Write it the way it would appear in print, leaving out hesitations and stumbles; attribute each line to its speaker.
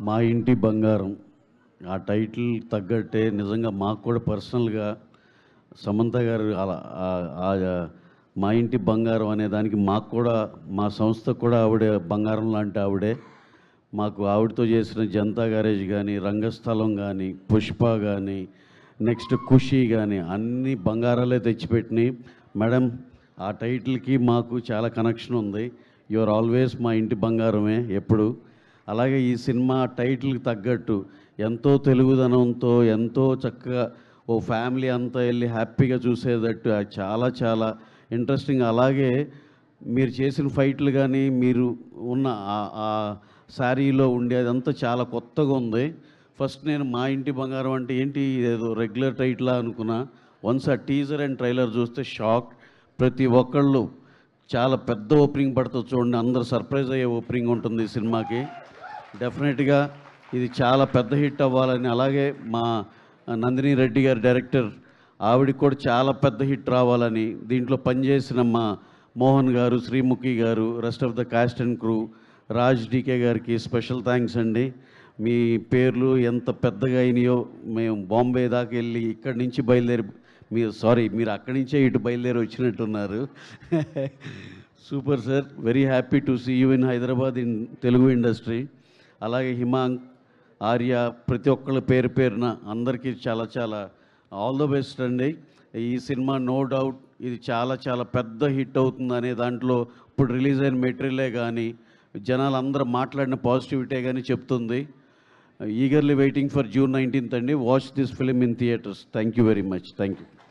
Speaker 1: మా ఇంటి బంగారం ఆ టైటిల్ తగ్గట్టే నిజంగా మాకు కూడా పర్సనల్గా సమంత గారు అలా మా ఇంటి బంగారం అనే దానికి మాకు కూడా మా సంస్థకు కూడా ఆవిడ బంగారం లాంటి ఆవిడే. మాకు ఆవిడతో చేసిన జనతా గ్యారేజ్ కానీ, రంగస్థలం కానీ, పుష్ప కానీ, నెక్స్ట్ ఖుషి కానీ అన్ని బంగారాలే తెచ్చిపెట్టినాయి. మేడం, ఆ టైటిల్కి మాకు చాలా కనెక్షన్ ఉంది. యు ఆర్ ఆల్వేస్ మా ఇంటి బంగారమే ఎప్పుడు. అలాగే ఈ సినిమా టైటిల్కి తగ్గట్టు ఎంతో తెలుగుదనంతో ఎంతో చక్కగా ఓ ఫ్యామిలీ అంతా వెళ్ళి హ్యాపీగా చూసేటట్టు చాలా చాలా ఇంట్రెస్టింగ్. అలాగే మీరు చేసిన ఫైట్లు కానీ, మీరు ఉన్న ఆ శారీలో ఉండేదంతా చాలా కొత్తగా ఉంది. ఫస్ట్ నేను మా ఇంటి బంగారం అంటే ఏంటి ఏదో రెగ్యులర్ టైటిలా అనుకున్నా. వన్స్ ఆ టీజర్ అండ్ ట్రైలర్ చూస్తే షాక్. ప్రతి ఒక్కళ్ళు చాలా పెద్ద ఓపెనింగ్ పడుతుంది చూడండి, అందరూ సర్ప్రైజ్ అయ్యే ఓపెనింగ్ ఉంటుంది ఈ సినిమాకి. డెఫినెట్గా ఇది చాలా పెద్ద హిట్ అవ్వాలని, అలాగే మా నందిని రెడ్డి గారు డైరెక్టర్, ఆవిడకి కూడా చాలా పెద్ద హిట్ రావాలని, దీంట్లో పనిచేసిన మా మోహన్ గారు, శ్రీముఖి గారు, rest of the cast and crew, Raj DK గారికి స్పెషల్ థ్యాంక్స్ అండి. మీ పేర్లు ఎంత పెద్దగా అయినాయో, మేము బాంబే దాకా వెళ్ళి ఇక్కడి నుంచి బయలుదేరి మీరు అక్కడి నుంచే ఇటు బయలుదేరి వచ్చినట్టున్నారు. Super sir, very happy to see you in Hyderabad in Telugu industry. అలాగే హిమాంగ్, ఆర్య, ప్రతి ఒక్కళ్ళ పేరు పేరున అందరికీ చాలా చాలా ఆల్ ద బెస్ట్ అండి. ఈ సినిమా నో డౌట్ ఇది చాలా చాలా పెద్ద హిట్ అవుతుందనే దాంట్లో ఇప్పుడు రిలీజ్ అయిన మెటీరియలే కానీ, జనాలు అందరూ మాట్లాడిన పాజిటివిటీ కానీ చెప్తుంది. Eagerly waiting for June 19th అండి. Watch this film in theatres. Thank you very much. Thank you.